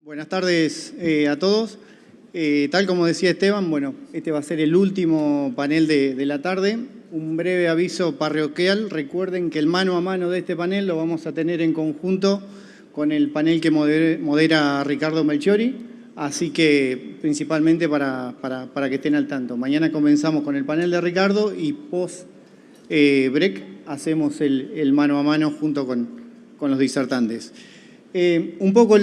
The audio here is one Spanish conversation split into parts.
Buenas tardes a todos. Tal como decía Esteban, bueno, este va a ser el último panel de la tarde. Un breve aviso parroquial. Recuerden que el mano a mano de este panel lo vamos a tener en conjunto con el panel que modera Ricardo Melchiori, así que principalmente para que estén al tanto. Mañana comenzamos con el panel de Ricardo y post break hacemos el mano a mano junto con los disertantes. Un poco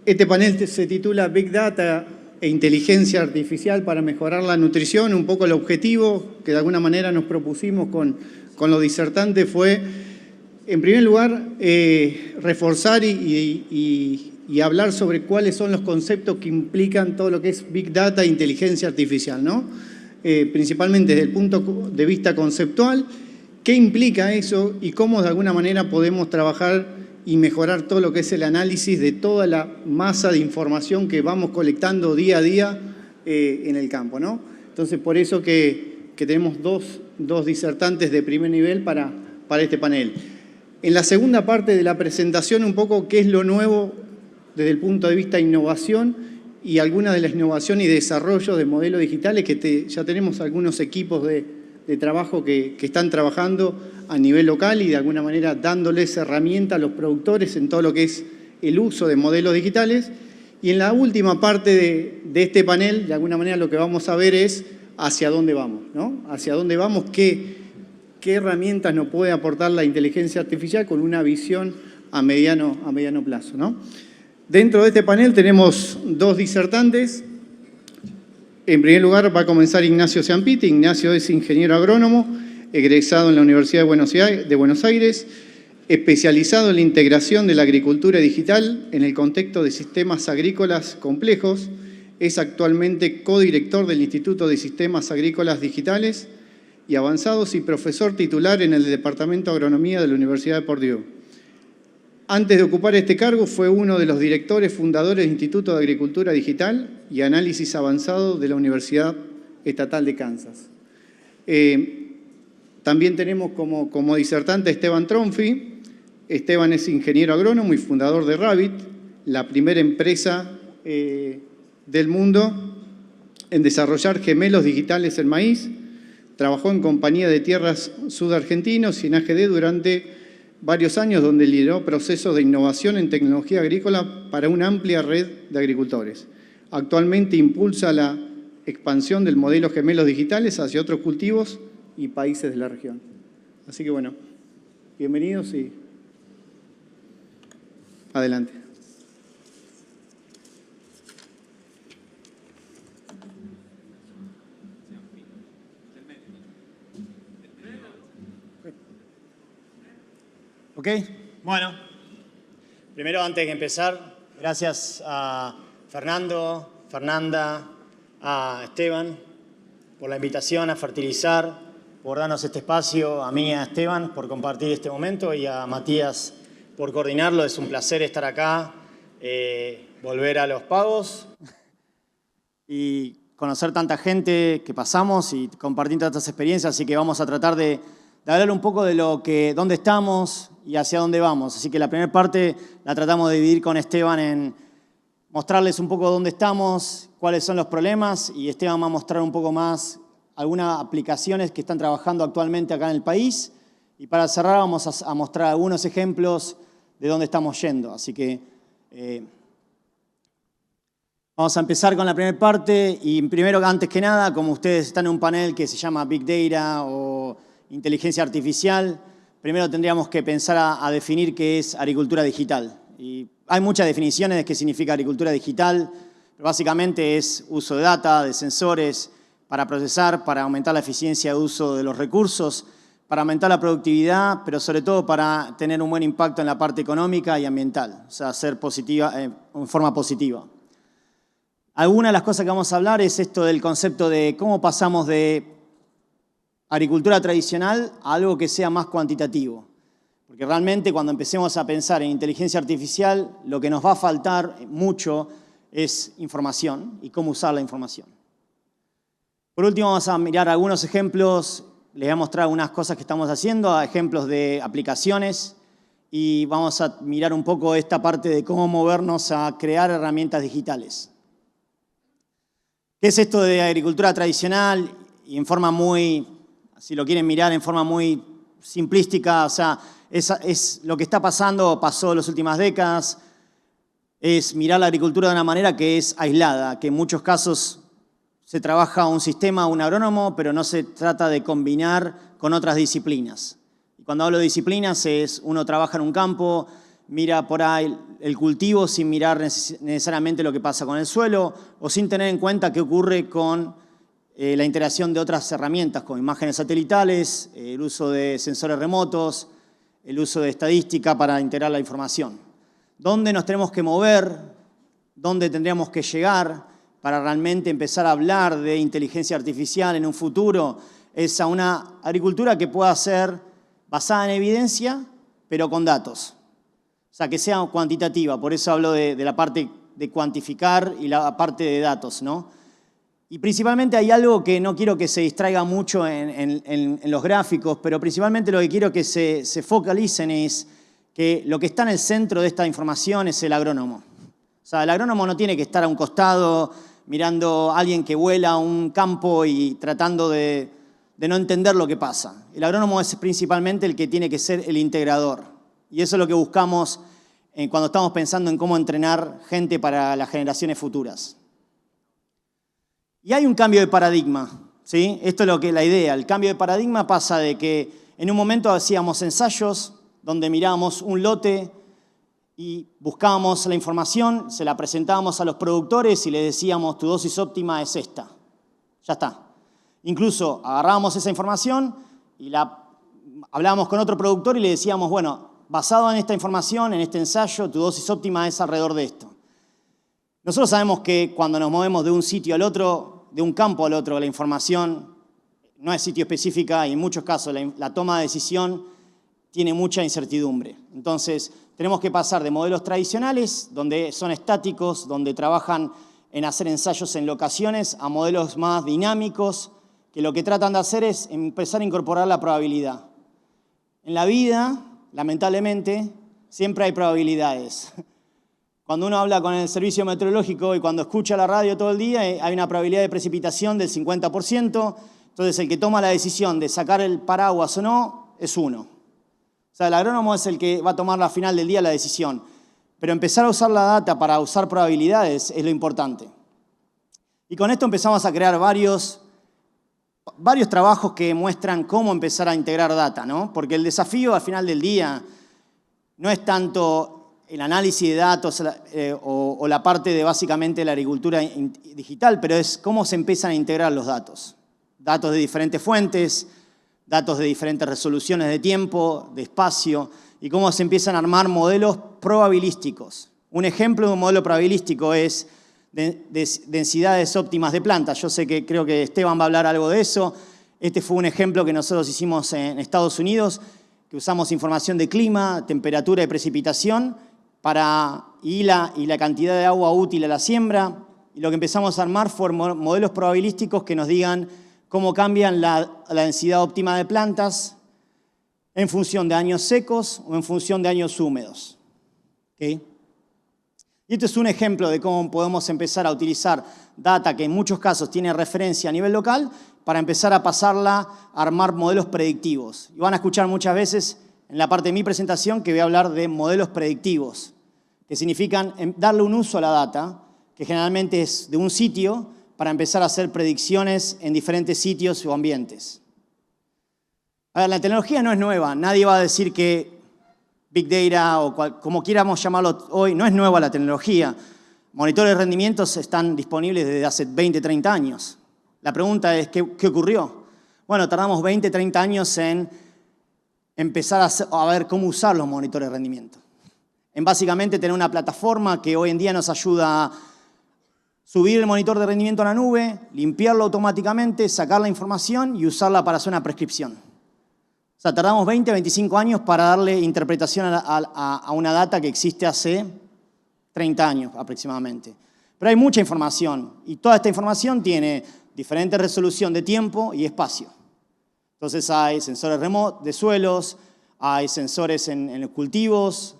este panel se titula Big Data e Inteligencia Artificial para mejorar la nutrición. Un poco el objetivo que de alguna manera nos propusimos con los disertantes fue, en primer lugar, reforzar y hablar sobre cuáles son los conceptos que implican todo lo que es Big Data e Inteligencia Artificial, ¿no? Principalmente desde el punto de vista conceptual, qué implica eso y cómo de alguna manera podemos trabajar y mejorar todo lo que es el análisis de toda la masa de información que vamos colectando día a día en el campo, ¿no? Entonces, por eso que tenemos dos disertantes de primer nivel para este panel. En la segunda parte de la presentación, un poco qué es lo nuevo desde el punto de vista de innovación y algunas de las innovaciones y desarrollos de modelos digitales que ya tenemos algunos equipos de trabajo que están trabajando a nivel local y de alguna manera dándoles herramientas a los productores en todo lo que es el uso de modelos digitales. Y en la última parte de este panel, de alguna manera lo que vamos a ver es hacia dónde vamos, ¿no? Hacia dónde vamos, qué herramientas nos puede aportar la inteligencia artificial con una visión a mediano plazo, ¿no? Dentro de este panel tenemos dos disertantes. En primer lugar va a comenzar Ignacio Ciampiti. Ignacio es ingeniero agrónomo, egresado en la Universidad de Buenos Aires, especializado en la integración de la agricultura digital en el contexto de sistemas agrícolas complejos. Es actualmente codirector del Instituto de Sistemas Agrícolas Digitales y Avanzados y profesor titular en el Departamento de Agronomía de la Universidad de Purdue. Antes de ocupar este cargo, fue uno de los directores fundadores del Instituto de Agricultura Digital y Análisis Avanzado de la Universidad Estatal de Kansas. También tenemos como disertante a Esteban Tronfi. Esteban es ingeniero agrónomo y fundador de Rabbit, la primera empresa del mundo en desarrollar gemelos digitales en maíz. Trabajó en Compañía de Tierras Sudargentinos y en AGD durante varios años, donde lideró procesos de innovación en tecnología agrícola para una amplia red de agricultores. Actualmente impulsa la expansión del modelo gemelos digitales hacia otros cultivos y países de la región. Así que bueno, bienvenidos y adelante. Ok, bueno, primero antes de empezar, gracias a Fernando, Fernanda, a Esteban por la invitación a Fertilizar, por darnos este espacio, a mí y a Esteban por compartir este momento y a Matías por coordinarlo. Es un placer estar acá, volver a Los Pagos y conocer tanta gente que pasamos y compartir tantas experiencias, así que vamos a tratar de hablar un poco de dónde estamos y hacia dónde vamos. Así que la primera parte la tratamos de dividir con Esteban en mostrarles un poco dónde estamos, cuáles son los problemas, y Esteban va a mostrar un poco más algunas aplicaciones que están trabajando actualmente acá en el país. Y para cerrar vamos a mostrar algunos ejemplos de dónde estamos yendo. Así que vamos a empezar con la primera parte. Y primero, antes que nada, como ustedes están en un panel que se llama Big Data o inteligencia artificial, primero tendríamos que pensar a definir qué es agricultura digital. Y hay muchas definiciones de qué significa agricultura digital, pero básicamente es uso de data, de sensores, para procesar, para aumentar la eficiencia de uso de los recursos, para aumentar la productividad, pero sobre todo para tener un buen impacto en la parte económica y ambiental, o sea, ser positiva, en forma positiva. Algunas de las cosas que vamos a hablar es esto del concepto de cómo pasamos de agricultura tradicional a algo que sea más cuantitativo. Porque realmente cuando empecemos a pensar en inteligencia artificial, lo que nos va a faltar mucho es información y cómo usar la información. Por último, vamos a mirar algunos ejemplos, les voy a mostrar algunas cosas que estamos haciendo, ejemplos de aplicaciones y vamos a mirar un poco esta parte de cómo movernos a crear herramientas digitales. ¿Qué es esto de agricultura tradicional? Y en forma muy, si lo quieren mirar en forma muy simplística, o sea, es lo que está pasando, pasó en las últimas décadas, es mirar la agricultura de una manera que es aislada, que en muchos casos se trabaja un sistema, un agrónomo, pero no se trata de combinar con otras disciplinas. Y cuando hablo de disciplinas es uno trabaja en un campo, mira por ahí el cultivo sin mirar necesariamente lo que pasa con el suelo o sin tener en cuenta qué ocurre con la integración de otras herramientas como imágenes satelitales, el uso de sensores remotos, el uso de estadística para integrar la información. ¿Dónde nos tenemos que mover? ¿Dónde tendríamos que llegar para realmente empezar a hablar de inteligencia artificial en un futuro? Es a una agricultura que pueda ser basada en evidencia, pero con datos. O sea, que sea cuantitativa. Por eso hablo de la parte de cuantificar y la parte de datos, ¿no? Y principalmente hay algo que no quiero que se distraiga mucho en los gráficos, pero principalmente lo que quiero que se focalicen es que lo que está en el centro de esta información es el agrónomo. O sea, el agrónomo no tiene que estar a un costado mirando a alguien que vuela a un campo y tratando de no entender lo que pasa. El agrónomo es principalmente el que tiene que ser el integrador. Y eso es lo que buscamos cuando estamos pensando en cómo entrenar gente para las generaciones futuras. Y hay un cambio de paradigma, ¿sí? Esto es lo que la idea. El cambio de paradigma pasa de que en un momento hacíamos ensayos donde mirábamos un lote y buscábamos la información, se la presentábamos a los productores y les decíamos tu dosis óptima es esta. Ya está. Incluso agarrábamos esa información y hablábamos con otro productor y le decíamos, bueno, basado en esta información, en este ensayo, tu dosis óptima es alrededor de esto. Nosotros sabemos que cuando nos movemos de un sitio al otro, de un campo al otro, la información no es sitio específica y en muchos casos la toma de decisión tiene mucha incertidumbre. Entonces, tenemos que pasar de modelos tradicionales, donde son estáticos, donde trabajan en hacer ensayos en locaciones, a modelos más dinámicos, que lo que tratan de hacer es empezar a incorporar la probabilidad. En la vida, lamentablemente, siempre hay probabilidades. Cuando uno habla con el servicio meteorológico y cuando escucha la radio todo el día, hay una probabilidad de precipitación del 50%, entonces el que toma la decisión de sacar el paraguas o no es uno. O sea, el agrónomo es el que va a tomar al final del día la decisión. Pero empezar a usar la data para usar probabilidades es lo importante. Y con esto empezamos a crear varios trabajos que muestran cómo empezar a integrar data, ¿no? Porque el desafío al final del día no es tanto el análisis de datos o la parte de básicamente la agricultura digital, pero es cómo se empiezan a integrar los datos. Datos de diferentes fuentes, datos de diferentes resoluciones de tiempo, de espacio, y cómo se empiezan a armar modelos probabilísticos. Un ejemplo de un modelo probabilístico es densidades óptimas de plantas. Yo sé que creo que Esteban va a hablar algo de eso. Este fue un ejemplo que nosotros hicimos en Estados Unidos, que usamos información de clima, temperatura y precipitación y la cantidad de agua útil a la siembra. Y lo que empezamos a armar fueron modelos probabilísticos que nos digan cómo cambian la densidad óptima de plantas en función de años secos o en función de años húmedos. ¿Okay? Y este es un ejemplo de cómo podemos empezar a utilizar data que en muchos casos tiene referencia a nivel local para empezar a pasarla a armar modelos predictivos. Y van a escuchar muchas veces en la parte de mi presentación que voy a hablar de modelos predictivos, que significan darle un uso a la data, que generalmente es de un sitio, para empezar a hacer predicciones en diferentes sitios o ambientes. A ver, la tecnología no es nueva. Nadie va a decir que Big Data o como quieramos llamarlo hoy, no es nueva la tecnología. Monitores de rendimientos están disponibles desde hace 20, 30 años. La pregunta es, ¿qué ocurrió? Bueno, tardamos 20, 30 años en empezar a ver cómo usar los monitores de rendimiento. En básicamente tener una plataforma que hoy en día nos ayuda a subir el monitor de rendimiento a la nube, limpiarlo automáticamente, sacar la información y usarla para hacer una prescripción. O sea, tardamos 20, 25 años para darle interpretación a una data que existe hace 30 años aproximadamente. Pero hay mucha información y toda esta información tiene diferente resolución de tiempo y espacio. Entonces hay sensores remotos de suelos, hay sensores en los cultivos,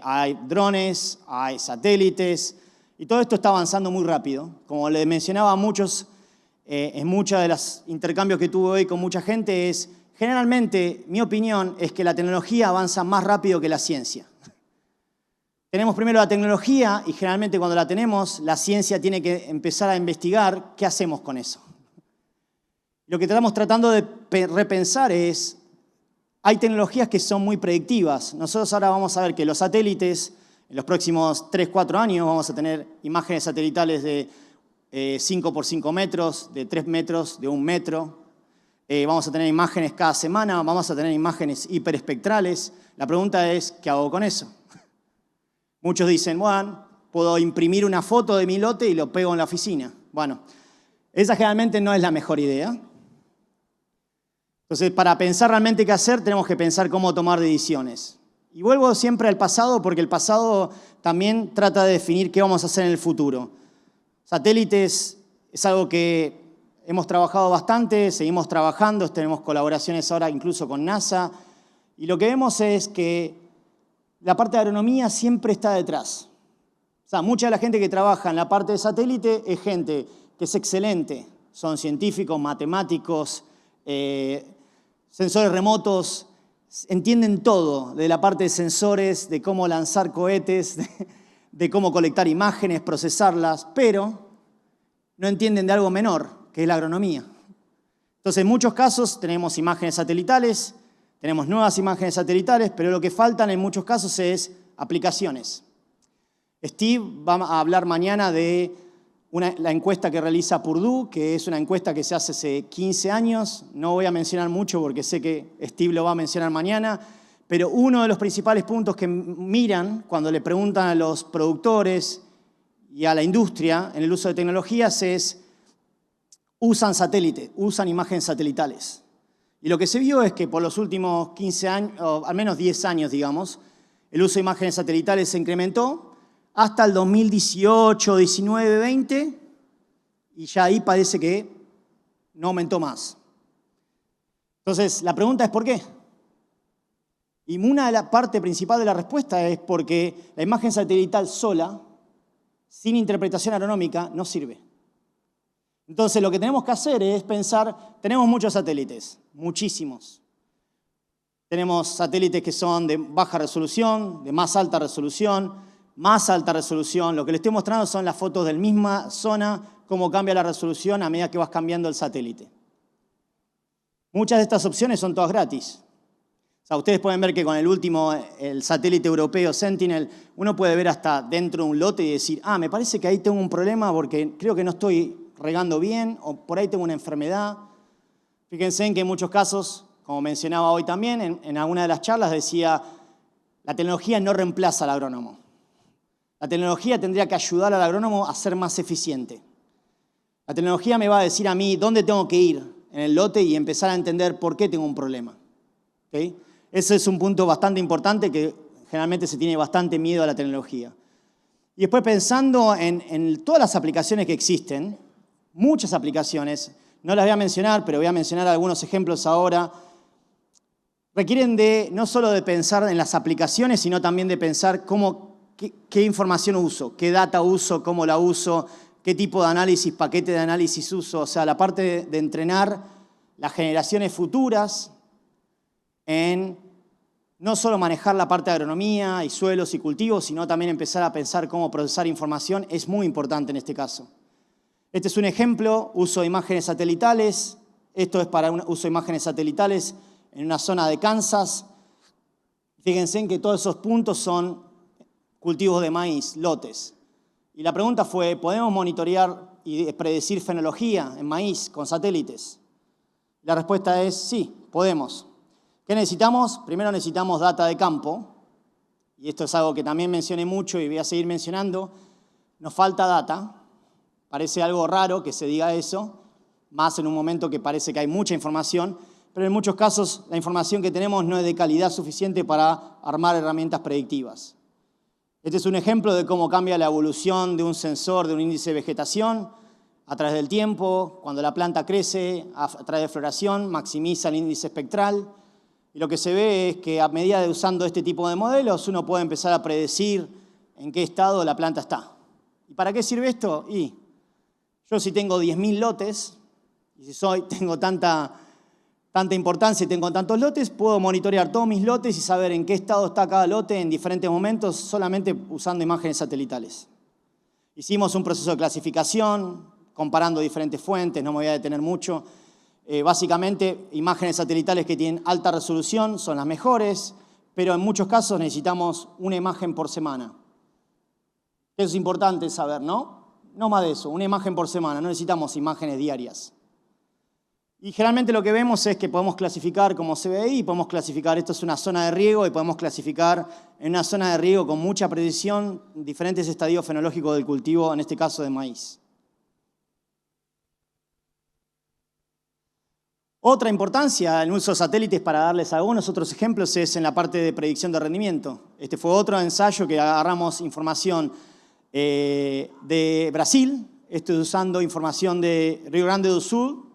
hay drones, hay satélites, y todo esto está avanzando muy rápido. Como les mencionaba a muchos, en muchos de los intercambios que tuve hoy con mucha gente, generalmente mi opinión es que la tecnología avanza más rápido que la ciencia. Tenemos primero la tecnología y generalmente cuando la tenemos, la ciencia tiene que empezar a investigar qué hacemos con eso. Lo que estamos tratando de repensar es, hay tecnologías que son muy predictivas. Nosotros ahora vamos a ver que los satélites, en los próximos 3, 4 años, vamos a tener imágenes satelitales de 5 por 5 metros, de 3 metros, de 1 metro. Vamos a tener imágenes cada semana, vamos a tener imágenes hiperespectrales. La pregunta es, ¿qué hago con eso? Muchos dicen, bueno, puedo imprimir una foto de mi lote y lo pego en la oficina. Bueno, esa generalmente no es la mejor idea. Entonces, para pensar realmente qué hacer, tenemos que pensar cómo tomar decisiones. Y vuelvo siempre al pasado, porque el pasado también trata de definir qué vamos a hacer en el futuro. Satélites es algo que hemos trabajado bastante, seguimos trabajando, tenemos colaboraciones ahora incluso con NASA, y lo que vemos es que la parte de agronomía siempre está detrás. O sea, mucha de la gente que trabaja en la parte de satélite es gente que es excelente. Son científicos, matemáticos, sensores remotos, entienden todo de la parte de sensores, de cómo lanzar cohetes, de cómo colectar imágenes, procesarlas, pero no entienden de algo menor, que es la agronomía. Entonces, en muchos casos tenemos imágenes satelitales, tenemos nuevas imágenes satelitales, pero lo que faltan en muchos casos es aplicaciones. Steve va a hablar mañana de la encuesta que realiza Purdue, que es una encuesta que se hace hace 15 años. No voy a mencionar mucho porque sé que Steve lo va a mencionar mañana, pero uno de los principales puntos que miran cuando le preguntan a los productores y a la industria en el uso de tecnologías es, usan satélite, usan imágenes satelitales. Y lo que se vio es que por los últimos 15 años, o al menos 10 años, digamos, el uso de imágenes satelitales se incrementó hasta el 2018, 19, 20, y ya ahí parece que no aumentó más. Entonces, la pregunta es ¿por qué? Y una de la parte principal de la respuesta es porque la imagen satelital sola, sin interpretación agronómica, no sirve. Entonces, lo que tenemos que hacer es pensar, tenemos muchos satélites, muchísimos. Tenemos satélites que son de baja resolución, de más alta resolución, más alta resolución. Lo que les estoy mostrando son las fotos de la misma zona, cómo cambia la resolución a medida que vas cambiando el satélite. Muchas de estas opciones son todas gratis. O sea, ustedes pueden ver que con el último, el satélite europeo Sentinel, uno puede ver hasta dentro de un lote y decir, me parece que ahí tengo un problema porque creo que no estoy regando bien o por ahí tengo una enfermedad. Fíjense en que en muchos casos, como mencionaba hoy también, en alguna de las charlas decía, la tecnología no reemplaza al agrónomo. La tecnología tendría que ayudar al agrónomo a ser más eficiente. La tecnología me va a decir a mí dónde tengo que ir en el lote y empezar a entender por qué tengo un problema. ¿Okay? Ese es un punto bastante importante que generalmente se tiene bastante miedo a la tecnología. Y después pensando en todas las aplicaciones que existen, muchas aplicaciones, no las voy a mencionar, pero voy a mencionar algunos ejemplos ahora, requieren no solo de pensar en las aplicaciones, sino también de pensar qué información uso, qué data uso, cómo la uso, qué tipo de análisis, paquete de análisis uso. O sea, la parte de entrenar las generaciones futuras en no solo manejar la parte de agronomía y suelos y cultivos, sino también empezar a pensar cómo procesar información es muy importante en este caso. Este es un ejemplo, uso de imágenes satelitales. Esto es para un uso de imágenes satelitales en una zona de Kansas. Fíjense en que todos esos puntos son cultivos de maíz, lotes. Y la pregunta fue, ¿podemos monitorear y predecir fenología en maíz con satélites? La respuesta es sí, podemos. ¿Qué necesitamos? Primero necesitamos data de campo, y esto es algo que también mencioné mucho y voy a seguir mencionando. Nos falta data, parece algo raro que se diga eso, más en un momento que parece que hay mucha información, pero en muchos casos la información que tenemos no es de calidad suficiente para armar herramientas predictivas. Este es un ejemplo de cómo cambia la evolución de un sensor de un índice de vegetación a través del tiempo. Cuando la planta crece, a través de floración, maximiza el índice espectral. Y lo que se ve es que a medida de usando este tipo de modelos, uno puede empezar a predecir en qué estado la planta está. ¿Y para qué sirve esto? Y yo si tengo 10.000 lotes, y si tengo tanta importancia y tengo tantos lotes, puedo monitorear todos mis lotes y saber en qué estado está cada lote en diferentes momentos solamente usando imágenes satelitales. Hicimos un proceso de clasificación, comparando diferentes fuentes, no me voy a detener mucho. Básicamente, imágenes satelitales que tienen alta resolución son las mejores, pero en muchos casos necesitamos una imagen por semana. Eso es importante saber, ¿no? No más de eso, una imagen por semana, no necesitamos imágenes diarias. Y generalmente lo que vemos es que podemos clasificar, como se ve ahí, podemos clasificar, esto es una zona de riego, y podemos clasificar en una zona de riego con mucha precisión diferentes estadios fenológicos del cultivo, en este caso de maíz. Otra importancia en uso de satélites, para darles algunos otros ejemplos, es en la parte de predicción de rendimiento. Este fue otro ensayo que agarramos información de Brasil, usando información de Rio Grande do Sul,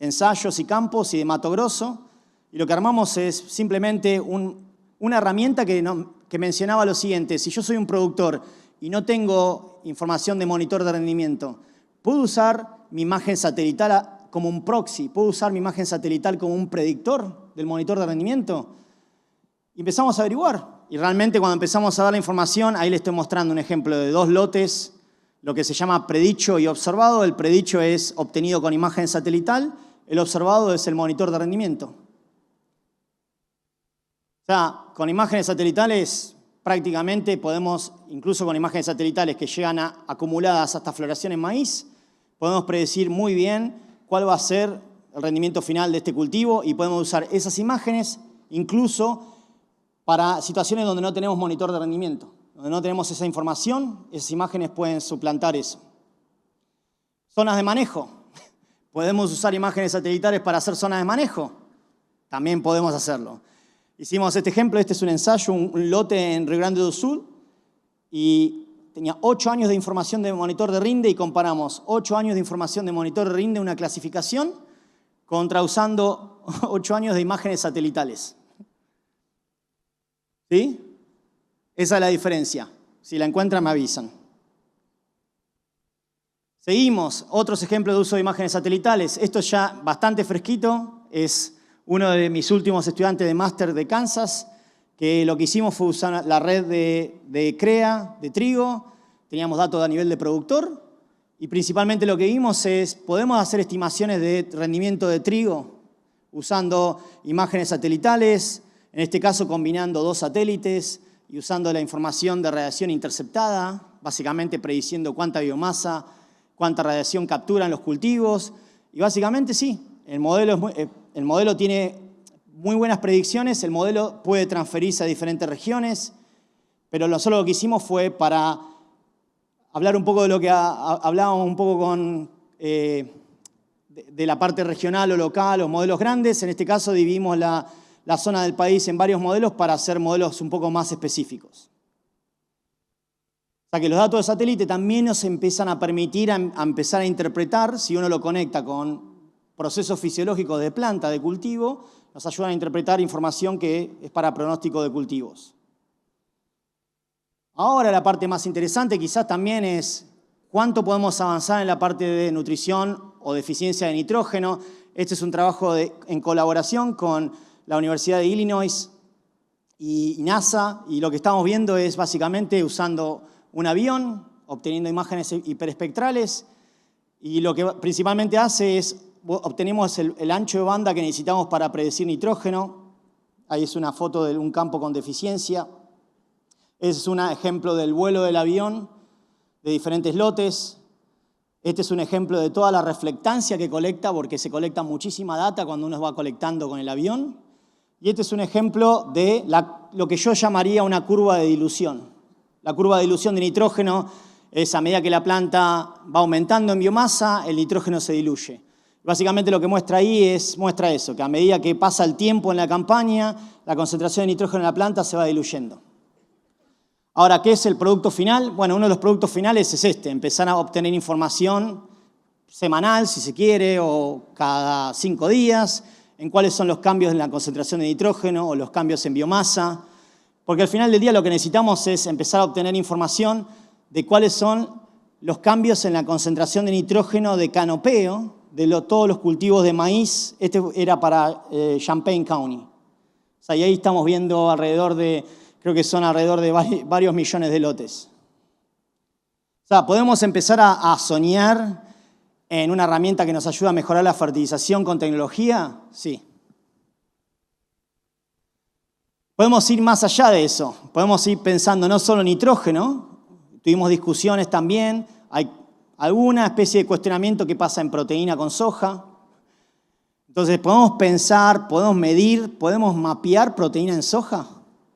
ensayos y campos y de Mato Grosso, y lo que armamos es simplemente una herramienta que mencionaba lo siguiente: si yo soy un productor y no tengo información de monitor de rendimiento, ¿puedo usar mi imagen satelital como un proxy? ¿Puedo usar mi imagen satelital como un predictor del monitor de rendimiento? Y empezamos a averiguar. Y realmente cuando empezamos a dar la información, ahí les estoy mostrando un ejemplo de 2 lotes, lo que se llama predicho y observado. El predicho es obtenido con imagen satelital, el observado es el monitor de rendimiento. O sea, con imágenes satelitales prácticamente podemos, incluso con imágenes satelitales que llegan acumuladas hasta floración en maíz, podemos predecir muy bien cuál va a ser el rendimiento final de este cultivo y podemos usar esas imágenes incluso para situaciones donde no tenemos monitor de rendimiento, donde no tenemos esa información, esas imágenes pueden suplantar eso. Zonas de manejo. ¿Podemos usar imágenes satelitales para hacer zonas de manejo? También podemos hacerlo. Hicimos este ejemplo, este es un ensayo, un lote en Rio Grande do Sul, y tenía 8 años de información de monitor de rinde y comparamos 8 años de información de monitor de rinde, una clasificación, contra usando 8 años de imágenes satelitales. ¿Sí? Esa es la diferencia. Si la encuentran, me avisan. Seguimos. Otros ejemplos de uso de imágenes satelitales. Esto es ya bastante fresquito. Es uno de mis últimos estudiantes de máster de Kansas, que lo que hicimos fue usar la red de CREA, de trigo. Teníamos datos a nivel de productor. Y principalmente lo que vimos es, podemos hacer estimaciones de rendimiento de trigo usando imágenes satelitales, en este caso combinando 2 satélites y usando la información de radiación interceptada, básicamente prediciendo cuánta biomasa, cuánta radiación capturan los cultivos. Y básicamente sí, el modelo tiene muy buenas predicciones, el modelo puede transferirse a diferentes regiones, pero nosotros lo que hicimos fue para hablar un poco de lo que hablábamos un poco de la parte regional o local, los modelos grandes. En este caso dividimos la zona del país en varios modelos para hacer modelos un poco más específicos. O sea que los datos de satélite también nos empiezan a permitir a empezar a interpretar, si uno lo conecta con procesos fisiológicos de planta, de cultivo, nos ayudan a interpretar información que es para pronóstico de cultivos. Ahora la parte más interesante quizás también es cuánto podemos avanzar en la parte de nutrición o deficiencia de nitrógeno. Este es un trabajo en colaboración con la Universidad de Illinois y NASA, y lo que estamos viendo es básicamente usando un avión, obteniendo imágenes hiperespectrales, y lo que principalmente hace es, obtenemos el ancho de banda que necesitamos para predecir nitrógeno. Ahí es una foto de un campo con deficiencia. Es un ejemplo del vuelo del avión, de diferentes lotes. Este es un ejemplo de toda la reflectancia que colecta, porque se colecta muchísima data cuando uno va colectando con el avión. Y este es un ejemplo de lo que yo llamaría una curva de dilución. La curva de dilución de nitrógeno es a medida que la planta va aumentando en biomasa, el nitrógeno se diluye. Básicamente lo que muestra ahí muestra eso, que a medida que pasa el tiempo en la campaña, la concentración de nitrógeno en la planta se va diluyendo. Ahora, ¿qué es el producto final? Bueno, uno de los productos finales es empezar a obtener información semanal, si se quiere, o cada 5 días, en cuáles son los cambios en la concentración de nitrógeno o los cambios en biomasa, porque al final del día lo que necesitamos es empezar a obtener información de cuáles son los cambios en la concentración de nitrógeno de canopeo de todos los cultivos de maíz. Este era para Champaign County. O sea, y ahí estamos viendo alrededor de, creo que son alrededor de varios millones de lotes. O sea, podemos empezar a soñar en una herramienta que nos ayuda a mejorar la fertilización con tecnología, sí. Podemos ir más allá de eso, podemos ir pensando no solo en nitrógeno, tuvimos discusiones también, hay alguna especie de cuestionamiento que pasa en proteína con soja. Entonces, podemos pensar, podemos medir, podemos mapear proteína en soja,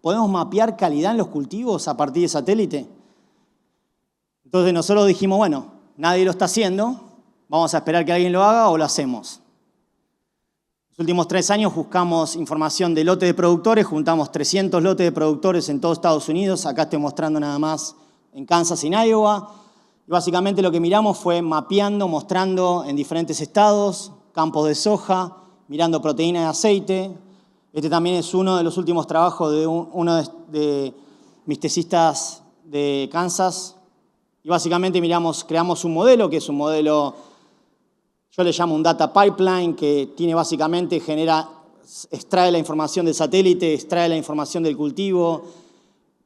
podemos mapear calidad en los cultivos a partir de satélite. Entonces, nosotros dijimos, bueno, nadie lo está haciendo, vamos a esperar que alguien lo haga o lo hacemos. Los últimos 3 años buscamos información de lotes de productores, juntamos 300 lotes de productores en todo Estados Unidos. Acá estoy mostrando nada más en Kansas y en Iowa. Y básicamente lo que miramos fue mapeando, mostrando en diferentes estados, campos de soja, mirando proteína de aceite. Este también es uno de los últimos trabajos de uno de mis tesistas de Kansas. Y básicamente creamos un modelo, que es un modelo, yo le llamo un data pipeline, que tiene básicamente, extrae la información del satélite, extrae la información del cultivo,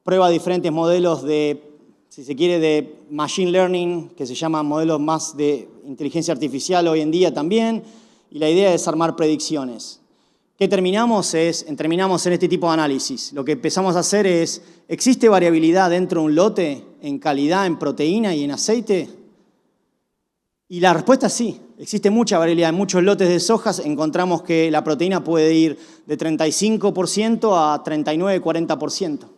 prueba diferentes modelos de, si se quiere, de machine learning, que se llaman modelos más de inteligencia artificial hoy en día también, y la idea es armar predicciones. ¿Qué terminamos en este tipo de análisis? Lo que empezamos a hacer es, ¿existe variabilidad dentro de un lote en calidad, en proteína y en aceite? Y la respuesta es sí, existe mucha variabilidad. En muchos lotes de sojas encontramos que la proteína puede ir de 35% a 39-40%. O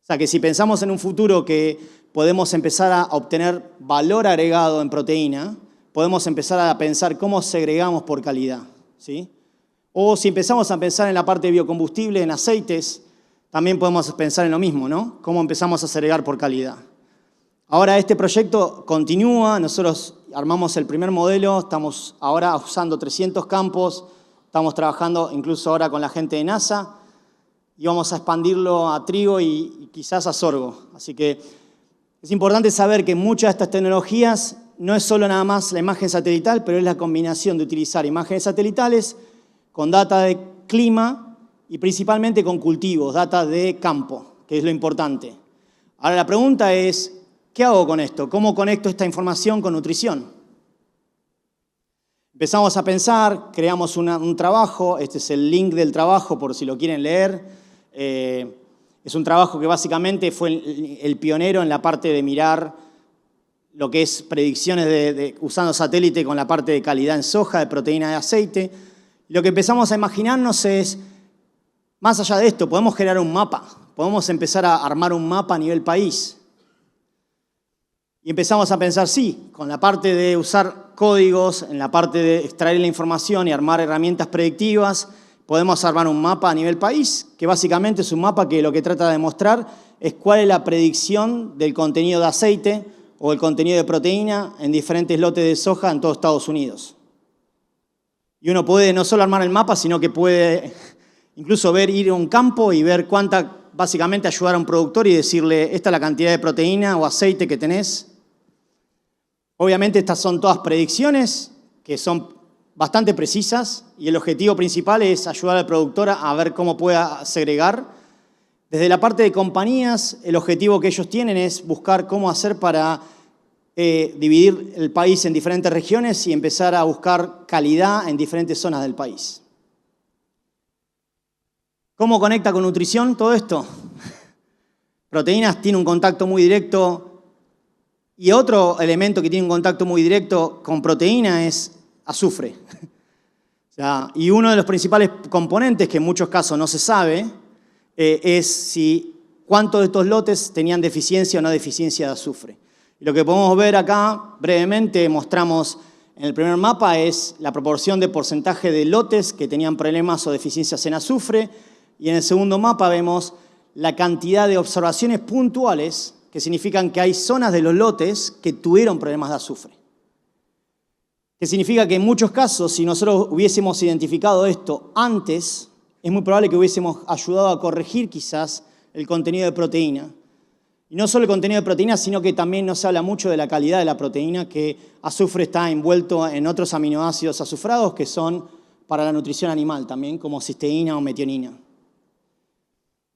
sea que si pensamos en un futuro que podemos empezar a obtener valor agregado en proteína, podemos empezar a pensar cómo segregamos por calidad, ¿sí? O si empezamos a pensar en la parte de biocombustible, en aceites, también podemos pensar en lo mismo, ¿no? Cómo empezamos a segregar por calidad. Ahora este proyecto continúa, nosotros armamos el primer modelo, estamos ahora usando 300 campos, estamos trabajando incluso ahora con la gente de NASA y vamos a expandirlo a trigo y quizás a sorgo. Así que es importante saber que muchas de estas tecnologías no es solo nada más la imagen satelital, pero es la combinación de utilizar imágenes satelitales con data de clima y principalmente con cultivos, data de campo, que es lo importante. Ahora la pregunta es, ¿qué hago con esto? ¿Cómo conecto esta información con nutrición? Empezamos a pensar, creamos un trabajo, este es el link del trabajo por si lo quieren leer. Es un trabajo que básicamente fue el pionero en la parte de mirar lo que es predicciones usando satélite con la parte de calidad en soja, de proteína de aceite. Lo que empezamos a imaginarnos es, más allá de esto, podemos generar un mapa, podemos empezar a armar un mapa a nivel país. Y empezamos a pensar, sí, con la parte de usar códigos, en la parte de extraer la información y armar herramientas predictivas, podemos armar un mapa a nivel país, que básicamente es un mapa que lo que trata de mostrar es cuál es la predicción del contenido de aceite o el contenido de proteína en diferentes lotes de soja en todo Estados Unidos. Y uno puede no solo armar el mapa, sino que puede incluso ir a un campo y ver básicamente ayudar a un productor y decirle, esta es la cantidad de proteína o aceite que tenés. Obviamente estas son todas predicciones que son bastante precisas y el objetivo principal es ayudar al productor a ver cómo pueda segregar. Desde la parte de compañías, el objetivo que ellos tienen es buscar cómo hacer para dividir el país en diferentes regiones y empezar a buscar calidad en diferentes zonas del país. ¿Cómo conecta con nutrición todo esto? Proteínas tiene un contacto muy directo y otro elemento que tiene un contacto muy directo con proteína es azufre. Y uno de los principales componentes, que en muchos casos no se sabe, es cuántos de estos lotes tenían deficiencia o no deficiencia de azufre. Y lo que podemos ver acá, brevemente, mostramos en el primer mapa, es la proporción de porcentaje de lotes que tenían problemas o deficiencias en azufre. Y en el segundo mapa vemos la cantidad de observaciones puntuales que significan que hay zonas de los lotes que tuvieron problemas de azufre. Que significa que en muchos casos, si nosotros hubiésemos identificado esto antes, es muy probable que hubiésemos ayudado a corregir quizás el contenido de proteína. Y no solo el contenido de proteína, sino que también nos habla mucho de la calidad de la proteína, que azufre está envuelto en otros aminoácidos azufrados que son para la nutrición animal también, como cisteína o metionina.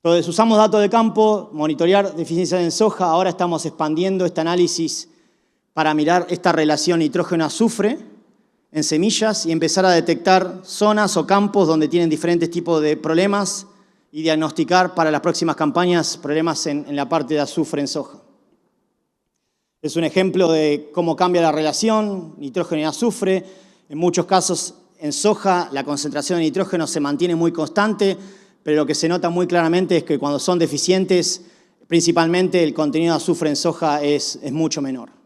Entonces, usamos datos de campo, monitorear deficiencias en soja. Ahora estamos expandiendo este análisis para mirar esta relación nitrógeno-azufre en semillas y empezar a detectar zonas o campos donde tienen diferentes tipos de problemas y diagnosticar para las próximas campañas problemas en la parte de azufre en soja. Es un ejemplo de cómo cambia la relación nitrógeno y azufre. En muchos casos en soja la concentración de nitrógeno se mantiene muy constante, pero lo que se nota muy claramente es que cuando son deficientes, principalmente el contenido de azufre en soja es mucho menor.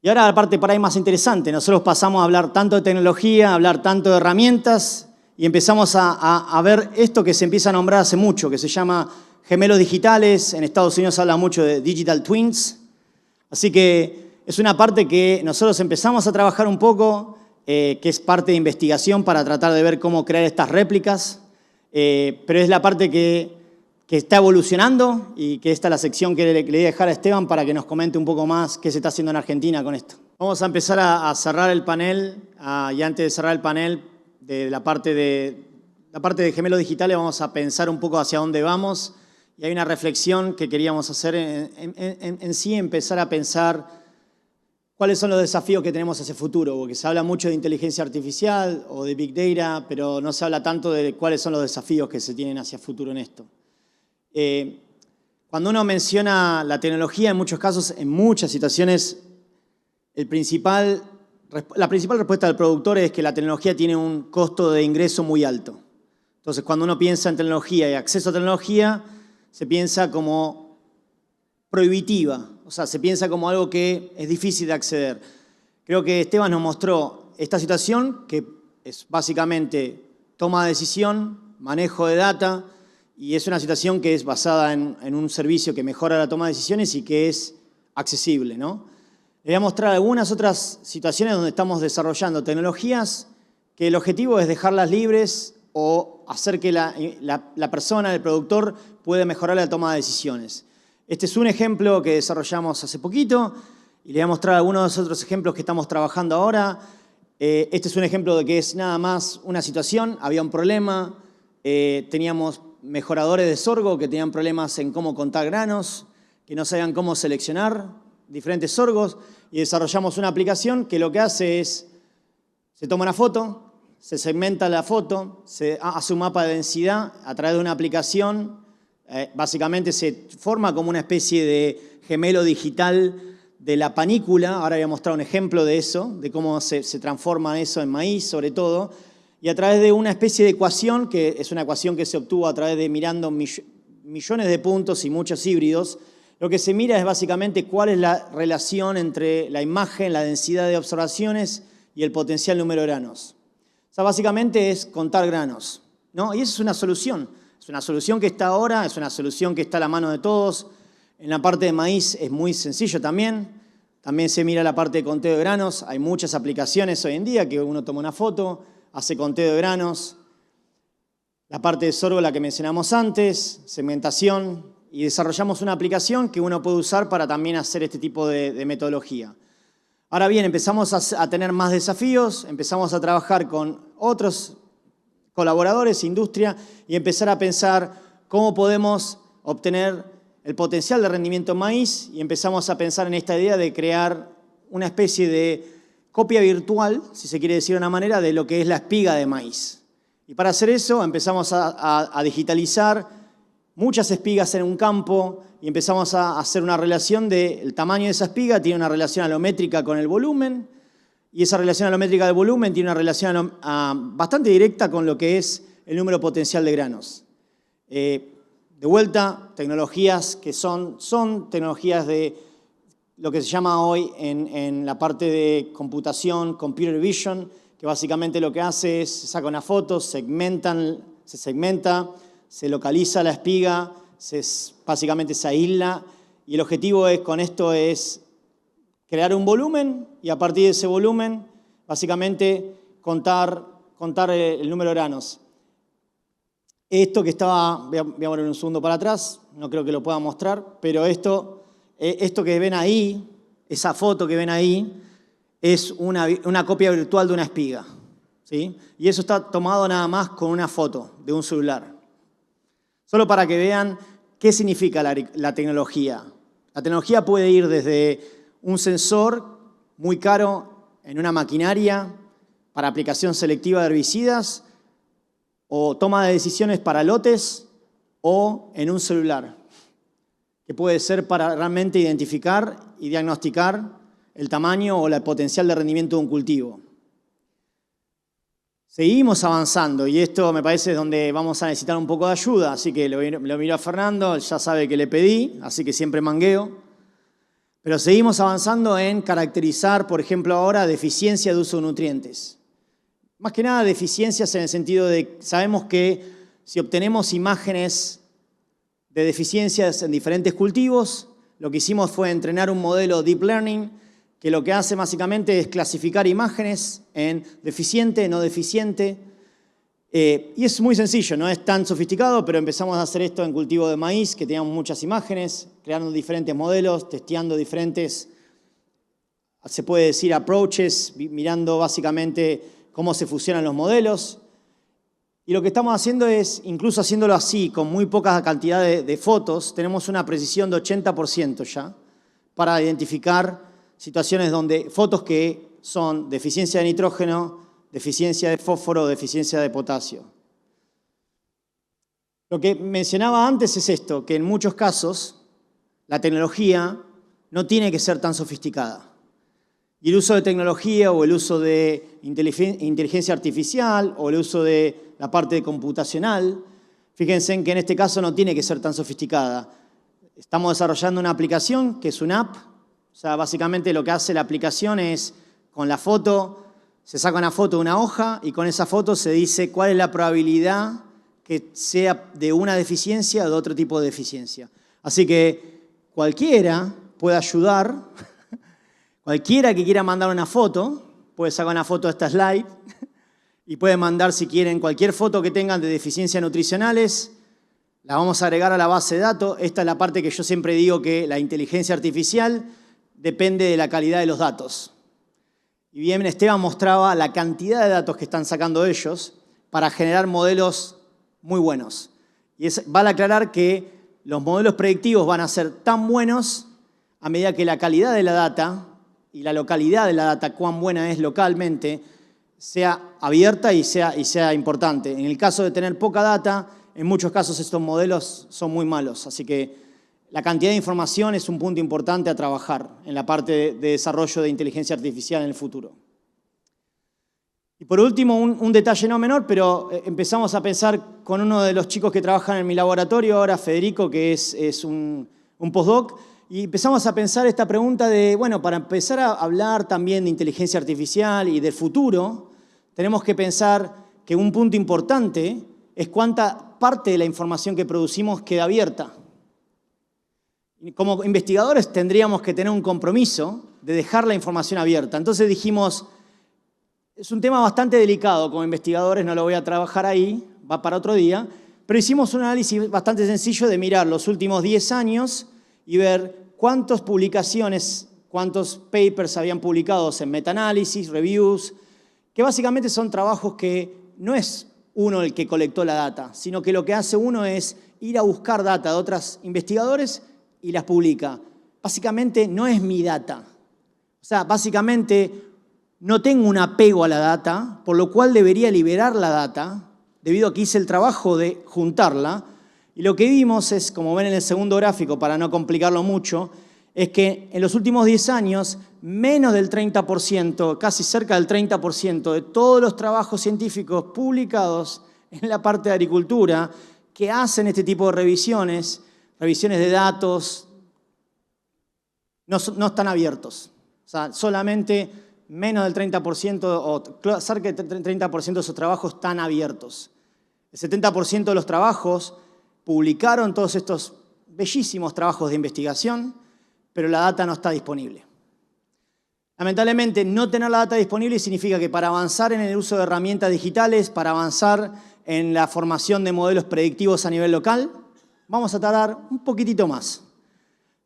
Y ahora la parte por ahí más interesante. Nosotros pasamos a hablar tanto de tecnología, a hablar tanto de herramientas y empezamos a ver esto que se empieza a nombrar hace mucho, que se llama gemelos digitales. En Estados Unidos se habla mucho de digital twins. Así que es una parte que nosotros empezamos a trabajar un poco, que es parte de investigación para tratar de ver cómo crear estas réplicas. Pero es la parte que está evolucionando y que esta es la sección que le voy a dejar a Esteban para que nos comente un poco más qué se está haciendo en Argentina con esto. Vamos a empezar a cerrar el panel y antes de cerrar el panel de la parte de gemelos digitales vamos a pensar un poco hacia dónde vamos y hay una reflexión que queríamos hacer en sí, empezar a pensar cuáles son los desafíos que tenemos hacia el futuro, porque se habla mucho de inteligencia artificial o de Big Data, pero no se habla tanto de cuáles son los desafíos que se tienen hacia el futuro en esto. Cuando uno menciona la tecnología, en muchos casos, en muchas situaciones, la principal respuesta del productor es que la tecnología tiene un costo de ingreso muy alto. Entonces, cuando uno piensa en tecnología y acceso a tecnología, se piensa como prohibitiva, o sea, se piensa como algo que es difícil de acceder. Creo que Esteban nos mostró esta situación, que es básicamente toma de decisión, manejo de data, y es una situación que es basada en un servicio que mejora la toma de decisiones y que es accesible, ¿no? Les voy a mostrar algunas otras situaciones donde estamos desarrollando tecnologías que el objetivo es dejarlas libres o hacer que la persona, el productor, pueda mejorar la toma de decisiones. Este es un ejemplo que desarrollamos hace poquito y les voy a mostrar algunos de los otros ejemplos que estamos trabajando ahora. Este es un ejemplo de que es nada más una situación, había un problema, teníamos mejoradores de sorgo que tenían problemas en cómo contar granos, que no sabían cómo seleccionar diferentes sorgos y desarrollamos una aplicación que lo que hace es, se toma una foto, se segmenta la foto, se hace un mapa de densidad a través de una aplicación, básicamente se forma como una especie de gemelo digital de la panícula. Ahora voy a mostrar un ejemplo de eso, de cómo se transforma eso en maíz sobre todo, y a través de una especie de ecuación, que es una ecuación que se obtuvo a través de mirando millones de puntos y muchos híbridos, lo que se mira es básicamente cuál es la relación entre la imagen, la densidad de observaciones y el potencial número de granos. O sea, básicamente es contar granos, ¿no? Y esa es una solución. Es una solución que está ahora, es una solución que está a la mano de todos. En la parte de maíz es muy sencillo también. También se mira la parte de conteo de granos. Hay muchas aplicaciones hoy en día que uno toma una foto, hace conteo de granos. La parte de sorgo, la que mencionamos antes, segmentación, y desarrollamos una aplicación que uno puede usar para también hacer este tipo de metodología. Ahora bien, empezamos a tener más desafíos, empezamos a trabajar con otros colaboradores, industria, y empezar a pensar cómo podemos obtener el potencial de rendimiento en maíz, y empezamos a pensar en esta idea de crear una especie de copia virtual, si se quiere decir de una manera, de lo que es la espiga de maíz. Y para hacer eso empezamos a digitalizar muchas espigas en un campo y empezamos a hacer una relación del tamaño de esa espiga, tiene una relación alométrica con el volumen, y esa relación alométrica del volumen tiene una relación bastante directa con lo que es el número potencial de granos. De vuelta, tecnologías que son tecnologías de lo que se llama hoy en la parte de computación, computer vision, que básicamente lo que hace es, se saca una foto, se segmenta, se localiza la espiga, básicamente se aísla, y el objetivo con esto es crear un volumen y a partir de ese volumen, básicamente, contar el número de granos. Esto que estaba, voy a volver un segundo para atrás, no creo que lo pueda mostrar, pero esto que ven ahí, esa foto que ven ahí, es una copia virtual de una espiga, ¿sí? Y eso está tomado nada más con una foto de un celular. Solo para que vean qué significa la tecnología. La tecnología puede ir desde un sensor muy caro en una maquinaria para aplicación selectiva de herbicidas, o toma de decisiones para lotes, o en un celular, que puede ser para realmente identificar y diagnosticar el tamaño o el potencial de rendimiento de un cultivo. Seguimos avanzando y esto me parece es donde vamos a necesitar un poco de ayuda, así que lo miro a Fernando, ya sabe que le pedí, así que siempre mangueo. Pero seguimos avanzando en caracterizar, por ejemplo, ahora deficiencia de uso de nutrientes. Más que nada deficiencias en el sentido de, sabemos que si obtenemos imágenes de deficiencias en diferentes cultivos, lo que hicimos fue entrenar un modelo Deep Learning que lo que hace básicamente es clasificar imágenes en deficiente, no deficiente. Y es muy sencillo, no es tan sofisticado, pero empezamos a hacer esto en cultivo de maíz, que teníamos muchas imágenes, creando diferentes modelos, testeando diferentes, se puede decir, approaches, mirando básicamente cómo se fusionan los modelos. Y lo que estamos haciendo es, incluso haciéndolo así, con muy poca cantidad de fotos, tenemos una precisión de 80% ya, para identificar situaciones donde fotos que son deficiencia de nitrógeno, deficiencia de fósforo, deficiencia de potasio. Lo que mencionaba antes es esto, que en muchos casos la tecnología no tiene que ser tan sofisticada. Y el uso de tecnología o el uso de inteligencia artificial o el uso de la parte computacional, fíjense en que en este caso no tiene que ser tan sofisticada. Estamos desarrollando una aplicación que es una app. O sea, básicamente lo que hace la aplicación es, con la foto, se saca una foto de una hoja y con esa foto se dice cuál es la probabilidad que sea de una deficiencia o de otro tipo de deficiencia. Así que cualquiera puede ayudar. Cualquiera que quiera mandar una foto, puede sacar una foto de esta slide y puede mandar, si quieren, cualquier foto que tengan de deficiencias nutricionales, la vamos a agregar a la base de datos. Esta es la parte que yo siempre digo que la inteligencia artificial depende de la calidad de los datos. Y bien, Esteban mostraba la cantidad de datos que están sacando ellos para generar modelos muy buenos. Y vale aclarar que los modelos predictivos van a ser tan buenos a medida que la calidad de la data y la localidad de la data, cuán buena es localmente, sea abierta y sea importante. En el caso de tener poca data, en muchos casos estos modelos son muy malos. Así que la cantidad de información es un punto importante a trabajar en la parte de desarrollo de inteligencia artificial en el futuro. Y por último, un detalle no menor, pero empezamos a pensar con uno de los chicos que trabajan en mi laboratorio ahora, Federico, que es un postdoc, y empezamos a pensar esta pregunta de, bueno, para empezar a hablar también de inteligencia artificial y del futuro, tenemos que pensar que un punto importante es cuánta parte de la información que producimos queda abierta. Como investigadores tendríamos que tener un compromiso de dejar la información abierta. Entonces dijimos, es un tema bastante delicado, como investigadores no lo voy a trabajar ahí, va para otro día, pero hicimos un análisis bastante sencillo de mirar los últimos 10 años y ver cuántas publicaciones, cuántos papers habían publicados en metaanálisis, reviews, que básicamente son trabajos que no es uno el que colectó la data, sino que lo que hace uno es ir a buscar data de otros investigadores y las publica. Básicamente no es mi data. O sea, básicamente no tengo un apego a la data, por lo cual debería liberar la data, debido a que hice el trabajo de juntarla. Y lo que vimos es, como ven en el segundo gráfico, para no complicarlo mucho, es que en los últimos 10 años, menos del 30%, casi cerca del 30% de todos los trabajos científicos publicados en la parte de agricultura que hacen este tipo de revisiones de datos, no están abiertos. O sea, solamente menos del 30% o cerca del 30% de esos trabajos están abiertos. El 70% de los trabajos publicaron todos estos bellísimos trabajos de investigación, pero la data no está disponible. Lamentablemente, no tener la data disponible significa que para avanzar en el uso de herramientas digitales, para avanzar en la formación de modelos predictivos a nivel local, vamos a tardar un poquitito más.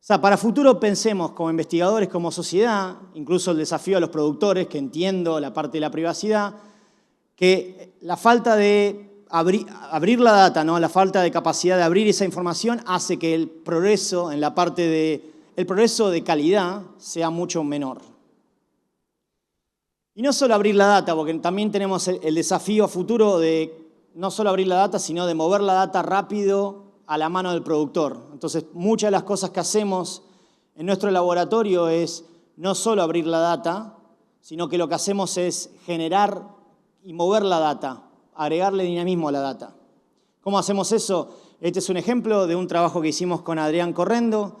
O sea, para futuro pensemos como investigadores, como sociedad, incluso el desafío a los productores, que entiendo la parte de la privacidad, que la falta de abrir la data, ¿no? La falta de capacidad de abrir esa información hace que el progreso en la parte el progreso de calidad sea mucho menor. Y no solo abrir la data, porque también tenemos el desafío a futuro de no solo abrir la data, sino de mover la data rápido a la mano del productor. Entonces, muchas de las cosas que hacemos en nuestro laboratorio es no solo abrir la data, sino que lo que hacemos es generar y mover la data, agregarle dinamismo a la data. ¿Cómo hacemos eso? Este es un ejemplo de un trabajo que hicimos con Adrián Correndo.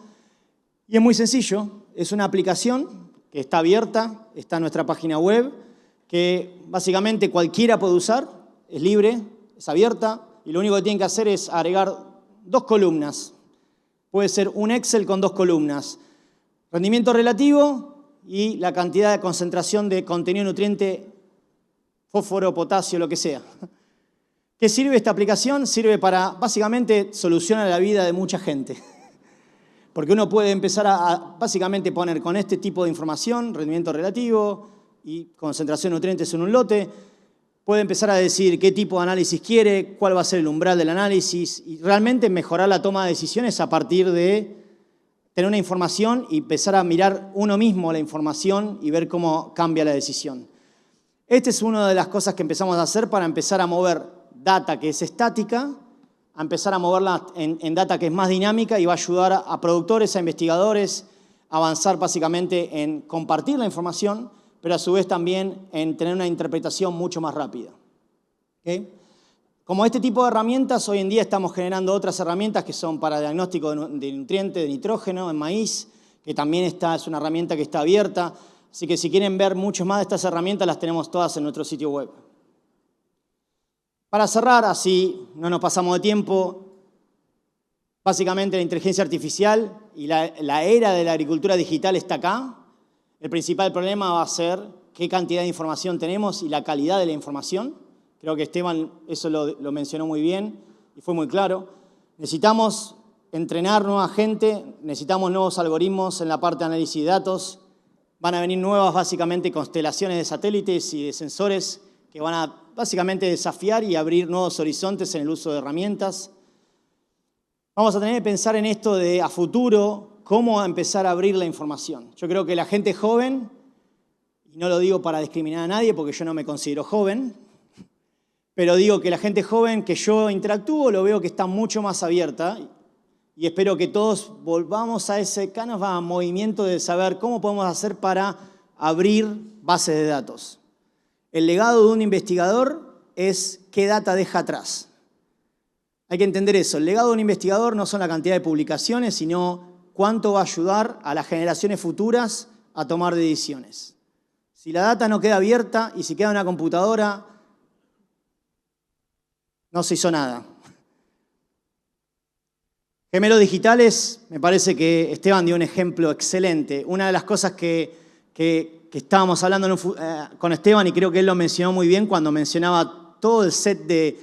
Y es muy sencillo. Es una aplicación que está abierta, está en nuestra página web, que básicamente cualquiera puede usar, es libre, es abierta, y lo único que tienen que hacer es agregar 2 columnas. Puede ser un Excel con 2 columnas. Rendimiento relativo y la cantidad de concentración de contenido nutriente, fósforo, potasio, lo que sea. ¿Qué sirve esta aplicación? Sirve para, básicamente, solucionar la vida de mucha gente. Porque uno puede empezar a básicamente poner con este tipo de información, rendimiento relativo y concentración de nutrientes en un lote, puede empezar a decir qué tipo de análisis quiere, cuál va a ser el umbral del análisis y realmente mejorar la toma de decisiones a partir de tener una información y empezar a mirar uno mismo la información y ver cómo cambia la decisión. Esta es una de las cosas que empezamos a hacer para empezar a mover data que es estática, a empezar a moverla en data que es más dinámica y va a ayudar a productores, a investigadores, a avanzar básicamente en compartir la información, pero a su vez también en tener una interpretación mucho más rápida. ¿Okay? Como este tipo de herramientas, hoy en día estamos generando otras herramientas que son para diagnóstico de nutrientes, de nitrógeno en maíz, que también es una herramienta que está abierta. Así que si quieren ver mucho más de estas herramientas, las tenemos todas en nuestro sitio web. Para cerrar, así no nos pasamos de tiempo, básicamente la inteligencia artificial y la era de la agricultura digital está acá. El principal problema va a ser qué cantidad de información tenemos y la calidad de la información. Creo que Esteban eso lo mencionó muy bien y fue muy claro. Necesitamos entrenar nueva gente, necesitamos nuevos algoritmos en la parte de análisis de datos. Van a venir nuevas, básicamente, constelaciones de satélites y de sensores que van a, básicamente, desafiar y abrir nuevos horizontes en el uso de herramientas. Vamos a tener que pensar en esto de, a futuro, cómo empezar a abrir la información. Yo creo que la gente joven, y no lo digo para discriminar a nadie porque yo no me considero joven, pero digo que la gente joven que yo interactúo lo veo que está mucho más abierta y espero que todos volvamos a ese movimiento de saber cómo podemos hacer para abrir bases de datos. El legado de un investigador es qué data deja atrás. Hay que entender eso. El legado de un investigador no son la cantidad de publicaciones, sino cuánto va a ayudar a las generaciones futuras a tomar decisiones. Si la data no queda abierta y si queda en una computadora, no se hizo nada. Gemelos digitales, me parece que Esteban dio un ejemplo excelente. Una de las cosas que estábamos hablando con Esteban, y creo que él lo mencionó muy bien cuando mencionaba todo el set de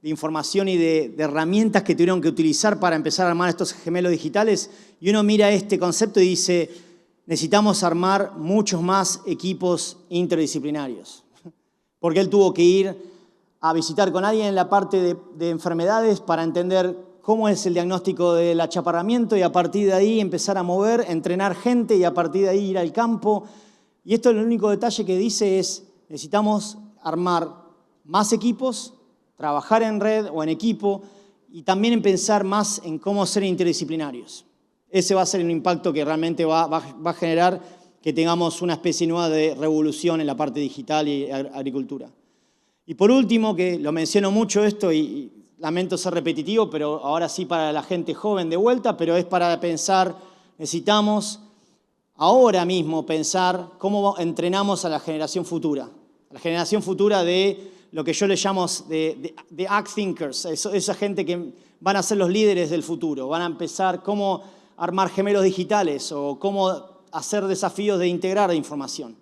información y de herramientas que tuvieron que utilizar para empezar a armar estos gemelos digitales, y uno mira este concepto y dice, necesitamos armar muchos más equipos interdisciplinarios. Porque él tuvo que ir a visitar con alguien en la parte de enfermedades para entender cómo es el diagnóstico del achaparramiento y a partir de ahí empezar a mover, entrenar gente y a partir de ahí ir al campo. Y esto es el único detalle que dice es, necesitamos armar más equipos, trabajar en red o en equipo y también en pensar más en cómo ser interdisciplinarios. Ese va a ser un impacto que realmente va a generar que tengamos una especie nueva de revolución en la parte digital y agricultura. Y por último, que lo menciono mucho esto y lamento ser repetitivo, pero ahora sí para la gente joven de vuelta, pero es para pensar, necesitamos ahora mismo pensar cómo entrenamos a la generación futura. A la generación futura de lo que yo le llamo de act thinkers, esa gente que van a ser los líderes del futuro, van a empezar cómo armar gemelos digitales o cómo hacer desafíos de integrar información.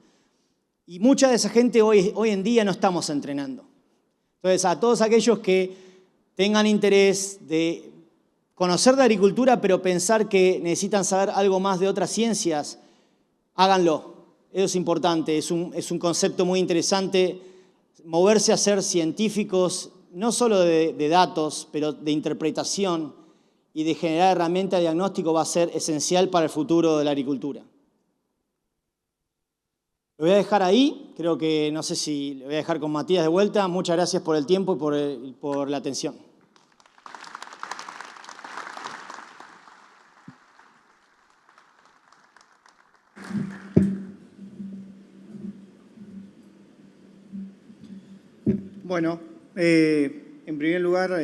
Y mucha de esa gente hoy en día no estamos entrenando. Entonces, a todos aquellos que tengan interés de conocer de agricultura, pero pensar que necesitan saber algo más de otras ciencias, háganlo. Eso es importante, es un concepto muy interesante. Moverse a ser científicos, no solo de datos, pero de interpretación y de generar herramientas de diagnóstico va a ser esencial para el futuro de la agricultura. Lo voy a dejar ahí, creo que no sé si lo voy a dejar con Matías de vuelta. Muchas gracias por el tiempo y por la atención. Bueno, en primer lugar,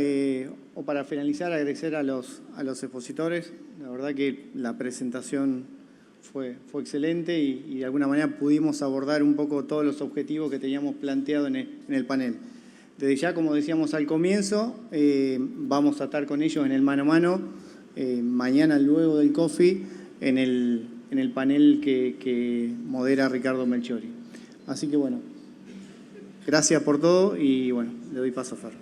o para finalizar, agradecer a los expositores. La verdad que la presentación fue excelente y de alguna manera pudimos abordar un poco todos los objetivos que teníamos planteado en el panel. Desde ya, como decíamos al comienzo, vamos a estar con ellos en el mano a mano, mañana luego del coffee, en el panel que modera Ricardo Melchiori. Así que bueno, gracias por todo y bueno, le doy paso a Fer.